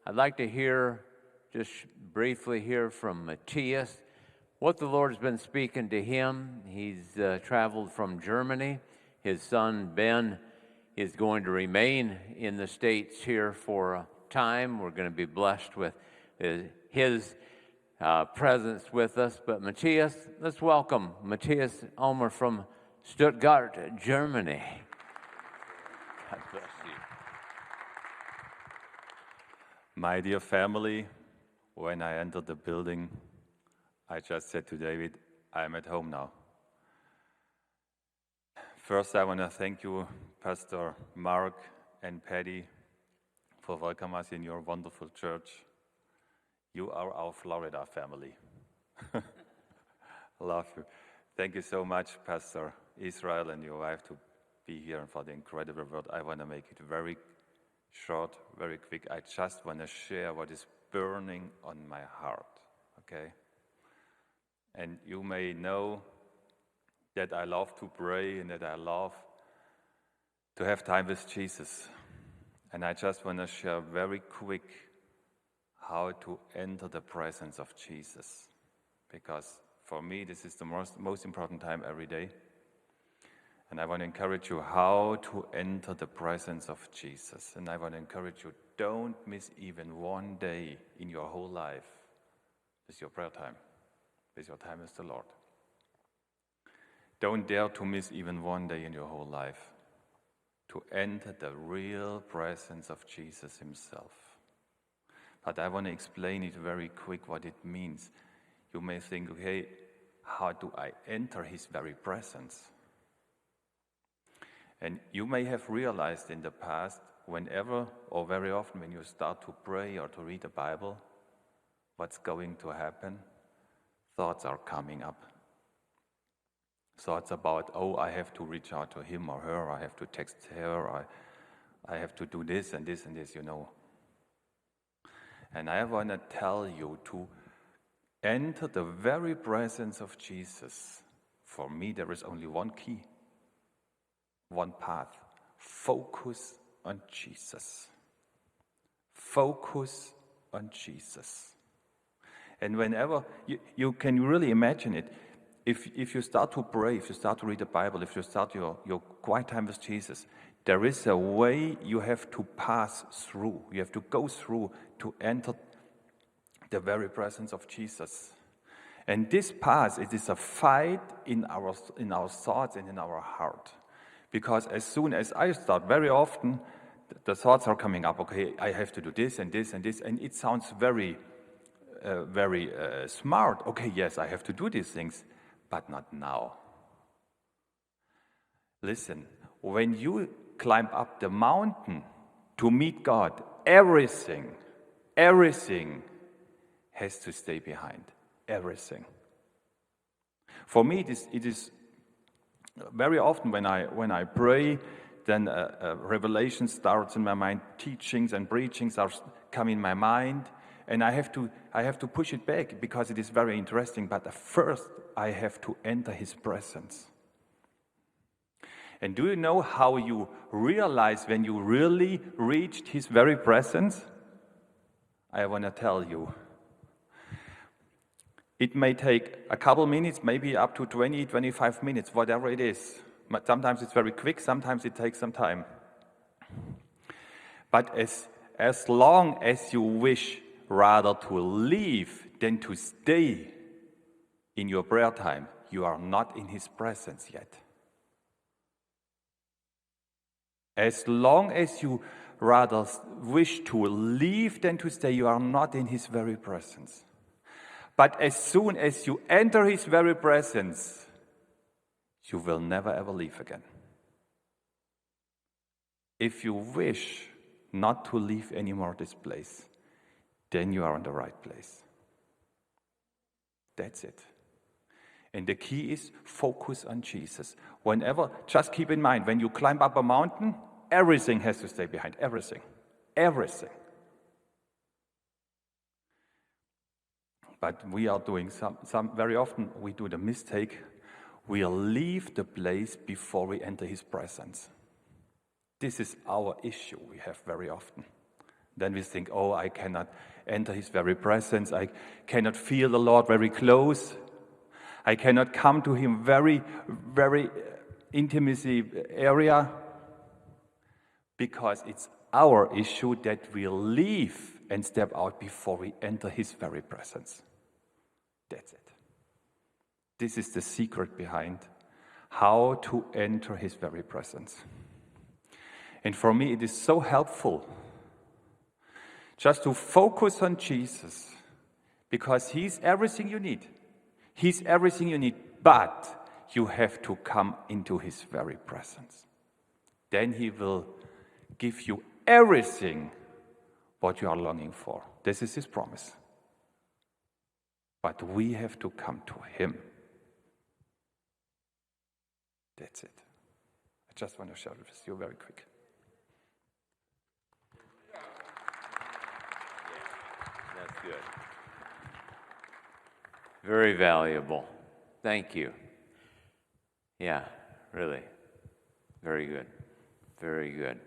I'd like to just briefly hear from Matthias, what the Lord's been speaking to him. He's traveled from Germany. His son, Ben, is going to remain in the States here for a time. We're going to be blessed with his presence with us. But Matthias, let's welcome Matthias Ulmer from Stuttgart, Germany. God bless you. My dear family, when I entered the building, I just said to David, I'm at home now. First, I want to thank you, Pastor Mark and Patty, for welcoming us in your wonderful church. You are our Florida family. Love you. Thank you so much, Pastor Israel and your wife, to be here and for the incredible word. I want to make it very short, very quick. I just want to share what is burning on my heart, okay? And you may know that I love to pray and that I love to have time with Jesus. And I just want to share very quick how to enter the presence of Jesus. Because for me, this is the most important time every day. And I want to encourage you how to enter the presence of Jesus. And I want to encourage you, don't miss even one day in your whole life with your prayer time, with your time with the Lord. Don't dare to miss even one day in your whole life to enter the real presence of Jesus himself. But I want to explain it very quick what it means. You may think, okay, how do I enter his very presence? And you may have realized in the past, whenever or very often when you start to pray or to read the Bible, what's going to happen? Thoughts are coming up. Thoughts about, I have to reach out to him or her, I have to text her, I have to do this and this and this, you know. And I want to tell you to enter the very presence of Jesus. For me, there is only one key, one path. Focus on Jesus. Focus on Jesus. And whenever, you can really imagine it, if you start to pray, if you start to read the Bible, if you start your quiet time with Jesus, there is a way you have to pass through. You have to go through to enter the very presence of Jesus. And this path, it is a fight in our thoughts and in our heart. Because as soon as I start, very often, the thoughts are coming up, okay, I have to do this and this and this, and it sounds very smart. Okay, yes, I have to do these things, but not now. Listen, when you climb up the mountain to meet God, everything has to stay behind. Everything. For me, it is very often when I pray, then a revelation starts in my mind. Teachings and preachings come in my mind, and I have to push it back because it is very interesting. But first, I have to enter his presence. And do you know how you realize when you really reached his very presence? I want to tell you. It may take a couple minutes, maybe up to 20, 25 minutes, whatever it is. Sometimes it's very quick, sometimes it takes some time. But as long as you wish rather to leave than to stay in your prayer time, you are not in his presence yet. As long as you rather wish to leave than to stay, you are not in his very presence. But as soon as you enter his very presence, you will never ever leave again. If you wish not to leave anymore this place, then you are in the right place. That's it. And the key is focus on Jesus. Just keep in mind, when you climb up a mountain, everything has to stay behind. Everything. Everything. But we are doing some very often we do the mistake. We leave the place before we enter his presence. This is our issue we have very often. Then we think, oh, I cannot enter his very presence. I cannot feel the Lord very close. I cannot come to him very, very intimacy area, because it's our issue that we leave and step out before we enter his very presence. That's it. This is the secret behind how to enter his very presence. And for me, it is so helpful just to focus on Jesus, because he's everything you need. He's everything you need, but you have to come into his very presence. Then he will give you everything what you are longing for. This is his promise. But we have to come to him. That's it. I just want to share it with you very quick. That's good. Very valuable. Thank you. Yeah, really. Very good. Very good.